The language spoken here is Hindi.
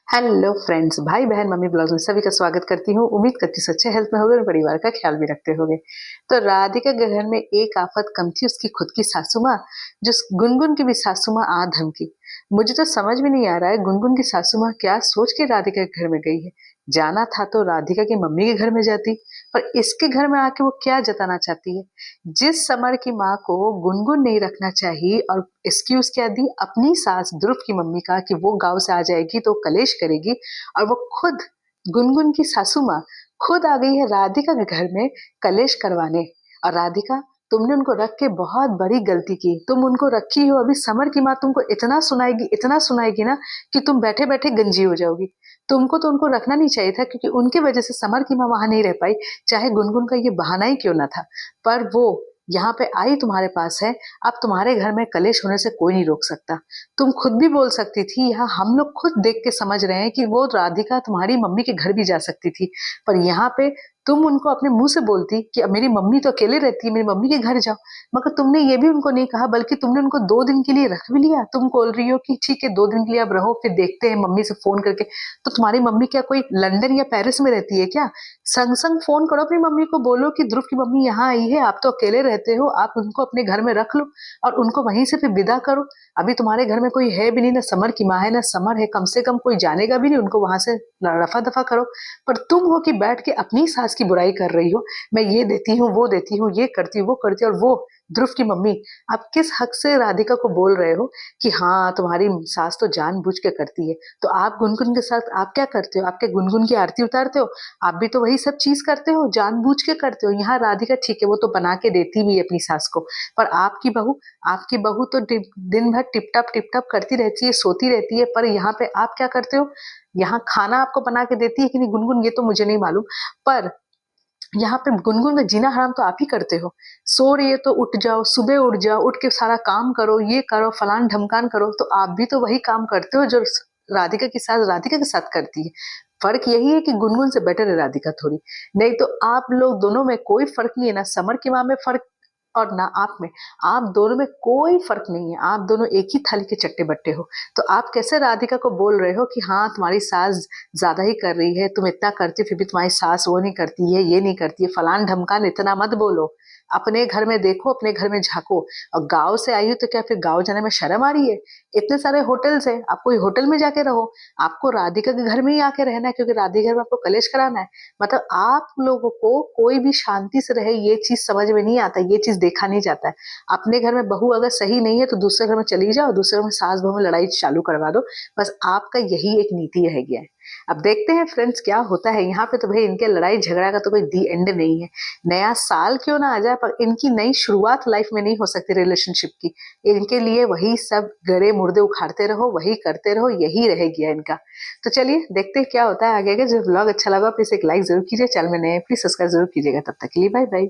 हेलो फ्रेंड्स, भाई बहन मम्मी ब्लॉग में सभी का स्वागत करती हूँ। उम्मीद करती हूँ अच्छे हेल्थ में होगे और परिवार का ख्याल भी रखते होगे। तो राधिका के घर में एक आफत कम थी, उसकी खुद की सासू माँ, जो गुनगुन की भी सासू माँ आ धमकी। मुझे तो समझ में नहीं आ रहा है गुनगुन की सासू माँ क्या सोच के राधिका के घर में गई है। जाना था तो राधिका की मम्मी के घर में जाती, पर इसके घर में आके वो क्या जताना चाहती है। जिस समर की माँ को गुनगुन नहीं रखना चाहिए और एक्सक्यूज क्या दी अपनी सास ध्रुव की मम्मी का कि वो गांव से आ जाएगी तो कलेश करेगी, और वो खुद गुनगुन की सासू माँ खुद आ गई है राधिका के घर में कलेश करवाने। और राधिका, तुमने उनको रख के बहुत बड़ी गलती की। तुम उनको रखी हो, अभी समर की माँ तुमको इतना सुनाएगी ना कि तुम बैठे बैठे गंजी हो जाओगी। तुमको तो उनको रखना नहीं चाहिए था, क्योंकि उनके वजह से समर की माँ वहां नहीं रह पाई, चाहे गुनगुन का ये बहाना ही क्यों ना था। पर वो यहाँ पे आई तुम्हारे पास है। अब तुम्हारे घर में कलेश होने से कोई नहीं रोक सकता। तुम खुद भी बोल सकती थी, यहाँ हम लोग खुद देख के समझ रहे हैं कि वो राधिका तुम्हारी मम्मी के घर भी जा सकती थी। पर यहाँ पे तुम उनको अपने मुंह से बोलती कि अब मेरी मम्मी तो अकेले रहती है, मेरी मम्मी के घर जाओ। मगर तुमने ये भी उनको नहीं कहा, बल्कि तुमने उनको 2 दिन के लिए रख भी लिया। तुम बोल रही हो कि ठीक है 2 दिन के लिए अब रहो, फिर देखते हैं मम्मी से फोन करके। तो तुम्हारी मम्मी क्या कोई लंदन या पेरिस में रहती है क्या? संग संग फोन करो अपनी मम्मी को, बोलो कि ध्रुव की मम्मी यहाँ आई है, आप तो अकेले रहते हो, आप उनको अपने घर में रख लो और उनको वहीं से फिर विदा करो। अभी तुम्हारे घर में कोई है भी नहीं, ना समर की माँ है ना समर है, कम से कम कोई जानेगा भी नहीं, उनको वहां से रफा दफा करो। पर तुम हो कि बैठ के अपनी सास की बुराई कर रही हो। मैं ये देती हूँ, वो देती हूँ, ये करती हूँ, वो करती हूँ, और वो ध्रुव की मम्मी, आप किस हक से राधिका को बोल रहे हो कि हाँ तुम्हारी सास तो जानबूझ के करती है? तो आप गुनगुन के साथ आप क्या करते हो? आपके गुनगुन की आरती उतारते हो? आप भी तो वही सब चीज करते हो, जानबूझ के करते हो। यहाँ राधिका ठीक है, वो तो बना के देती भी है अपनी सास को, पर आपकी बहू तो दिन भर टिप टप करती रहती है, सोती रहती है। पर यहाँ पे आप क्या करते हो? यहाँ खाना आपको बना के देती है कि नहीं गुनगुन, ये तो मुझे नहीं मालूम, पर यहाँ पे गुनगुन का जीना हराम तो आप ही करते हो। सो रही है तो उठ जाओ, सुबह उठ जाओ, उठ के सारा काम करो, ये करो, फलान ढमकान करो। तो आप भी तो वही काम करते हो जो राधिका की सास राधिका के साथ करती है। फर्क यही है कि गुनगुन से बेटर है राधिका थोड़ी। नहीं तो आप लोग दोनों में कोई फर्क नहीं है, ना समर की माँ में फर्क और ना आप में। आप दोनों में कोई फर्क नहीं है, आप दोनों एक ही थाली के चट्टे बट्टे हो। तो आप कैसे राधिका को बोल रहे हो कि हाँ तुम्हारी सास ज्यादा ही कर रही है, तुम इतना करती हो फिर भी तुम्हारी सास वो नहीं करती है, ये नहीं करती है, फलान ढमकान इतना मत बोलो। अपने घर में देखो, अपने घर में झांको। और गांव से आई हो तो क्या फिर गांव जाने में शर्म आ रही है? इतने सारे होटल्स है, आप कोई होटल में जाके रहो। आपको राधिका के घर में ही आके रहना है, क्योंकि राधिका घर में आपको कलेश कराना है। मतलब आप लोगों को कोई भी शांति से रहे ये चीज समझ में नहीं आता, ये चीज देखा नहीं जाता है। अपने घर में बहू अगर सही नहीं है तो दूसरे घर में चली जाओ, दूसरे घर में सास बहू में लड़ाई चालू करवा दो। बस आपका यही एक नीति रह गया है। अब देखते हैं फ्रेंड्स क्या होता है यहाँ पे। तो भाई इनके लड़ाई झगड़ा का तो कोई दी एंड नहीं है। नया साल क्यों ना आ जाए, पर इनकी नई शुरुआत लाइफ में नहीं हो सकती रिलेशनशिप की। इनके लिए वही सब गड़े मुर्दे उखाड़ते रहो, वही करते रहो, यही रह गया इनका। तो चलिए देखते हैं क्या होता है आगे। जो ब्लॉग अच्छा लगा प्लीज एक लाइक जरूर कीजिए, चैनल में नए प्लीज सब्सक्राइब जरूर कीजिएगा। तब तक के लिए बाय बाय।